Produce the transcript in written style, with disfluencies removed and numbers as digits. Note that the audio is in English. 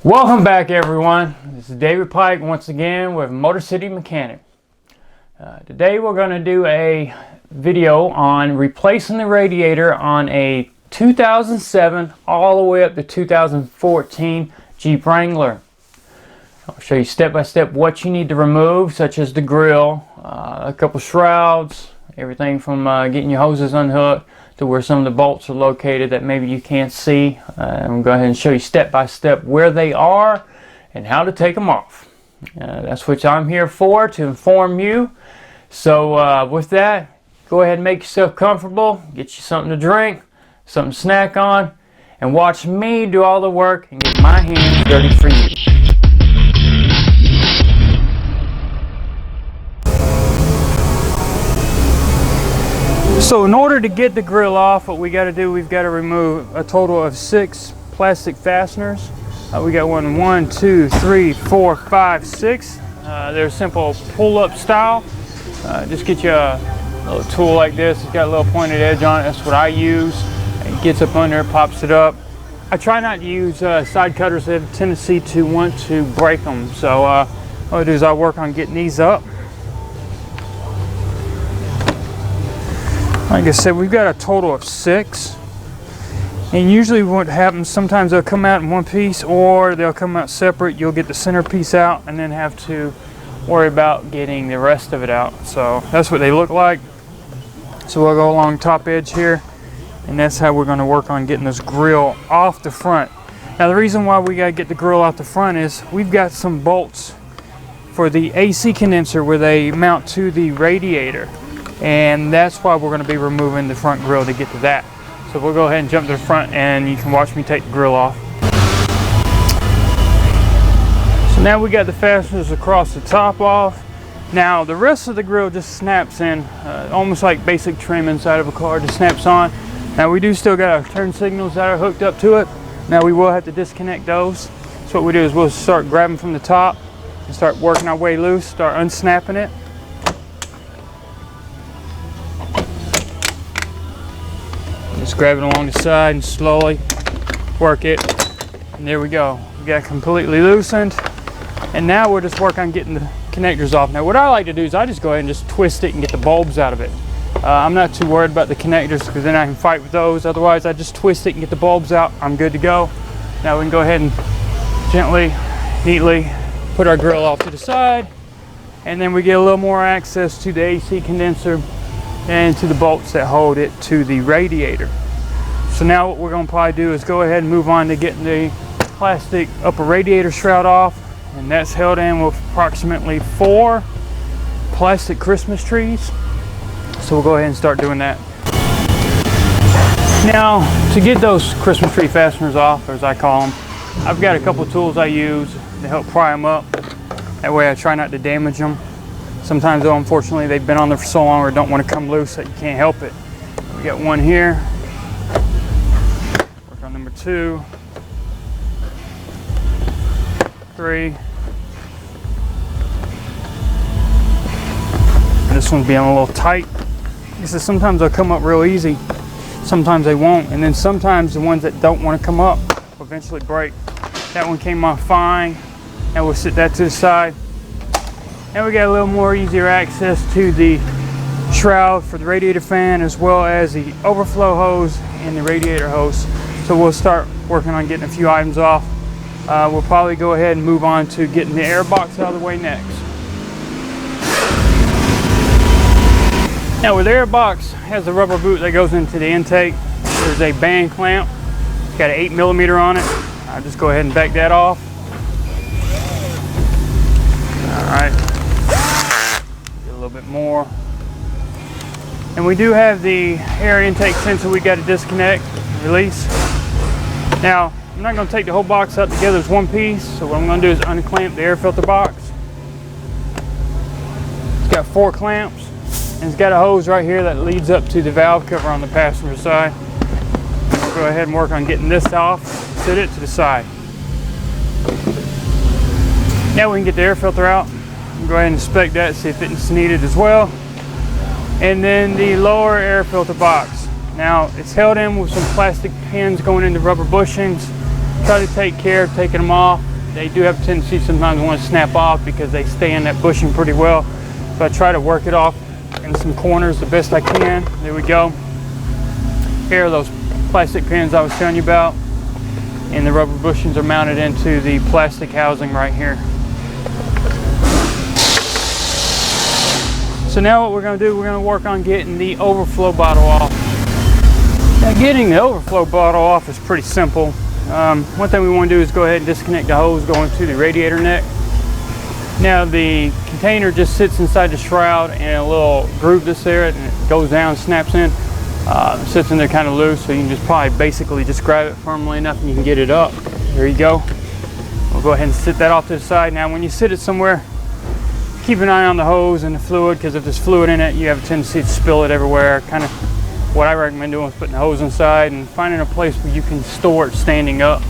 Welcome back, everyone. This is David Pike once again with Motorcity Mechanic. Today we're going to do a video on replacing the radiator on a 2007 all the way up to 2014 Jeep Wrangler. I'll show you step by step what you need to remove, such as the grill, a couple shrouds, everything from getting your hoses unhooked to where some of the bolts are located that maybe you can't see. I'm going to go ahead and show you step by step where they are and how to take them off. That's what I'm here for, to inform you. So with that, go ahead and make yourself comfortable, get you something to drink, something to snack on, and watch me do all the work and get my hands dirty for you. So in order to get the grill off, what we got to do, we've got to remove a total of 6 plastic fasteners. We got 1, 2, 3, 4, 5, 6. They're simple pull-up style. Just get you a little tool like this. It's got a little pointed edge on it. That's what I use. It gets up under, pops it up. I try not to use side cutters. They have a tendency to want to break them. So what I do is I work on getting these up. Like I said, we've got a total of 6. And usually what happens, sometimes they'll come out in one piece or they'll come out separate. You'll get the center piece out and then have to worry about getting the rest of it out. So that's what they look like. So we'll go along top edge here, and that's how we're going to work on getting this grill off the front. Now the reason why we got to get the grill off the front is we've got some bolts for the AC condenser where they mount to the radiator. And that's why we're going to be removing the front grill to get to that. So we'll go ahead and jump to the front and you can watch me take the grill off. So now we got the fasteners across the top off. Now the rest of the grill just snaps in, almost like basic trim inside of a car, just snaps on. Now we do still got our turn signals that are hooked up to it. Now we will have to disconnect those. So what we do is we'll start grabbing from the top and start working our way loose, start unsnapping it. Just grab it along the side and slowly work it. And there we go. We got it completely loosened. And now we'll just work on getting the connectors off. Now what I like to do is I just go ahead and just twist it and get the bulbs out of it. I'm not too worried about the connectors because then I can fight with those. Otherwise I just twist it and get the bulbs out. I'm good to go. Now we can go ahead and gently, neatly put our grill off to the side. And then we get a little more access to the AC condenser and to the bolts that hold it to the radiator. So now what we're going to probably do is go ahead and move on to getting the plastic upper radiator shroud off, and that's held in with approximately 4 plastic Christmas trees. So we'll go ahead and start doing that. Now to get those Christmas tree fasteners off, or as I call them, I've got a couple tools I use to help pry them up. That way I try not to damage them. Sometimes though, unfortunately, they've been on there for so long or don't want to come loose that you can't help it. We got one here. Work on number 2, 3. This one's being a little tight. He says sometimes they'll come up real easy, sometimes they won't, and then sometimes the ones that don't want to come up will eventually break. That one came off fine. Now we'll sit that to the side. Now we got a little more easier access to the shroud for the radiator fan, as well as the overflow hose and the radiator hose. So we'll start working on getting a few items off. We'll probably go ahead and move on to getting the air box out of the way next. Now with the air box, it has a rubber boot that goes into the intake. There's a band clamp. It's got an 8mm on it. I'll just go ahead and back that off. All right. A little bit more, and we do have the air intake sensor we got to disconnect and release. Now I'm not going to take the whole box out together as one piece, so what I'm going to do is unclamp the air filter box. It's got 4 clamps and it's got a hose right here that leads up to the valve cover on the passenger side. I'll go ahead and work on getting this off, sit it to the side. Now we can get the air filter out. Go ahead and inspect that, see if it's needed as well. And then the lower air filter box. Now it's held in with some plastic pins going into rubber bushings. try to take care of taking them off. They do have a tendency sometimes to want to snap off because they stay in that bushing pretty well. But I try to work it off in some corners the best I can. There we go. Here are those plastic pins I was telling you about. And the rubber bushings are mounted into the plastic housing right here. So now what we're going to do, we're going to work on getting the overflow bottle off. Now getting the overflow bottle off is pretty simple. One thing we want to do is go ahead and disconnect the hose going to the radiator neck. Now the container just sits inside the shroud and a little groove that's there, and it goes down, snaps in. It sits in there kind of loose, so you can just probably basically just grab it firmly enough and you can get it up. There you go. We'll go ahead and sit that off to the side. Now when you sit it somewhere, keep an eye on the hose and the fluid, because if there's fluid in it, you have a tendency to spill it everywhere. Kind of what I recommend doing is putting the hose inside and finding a place where you can store it standing up.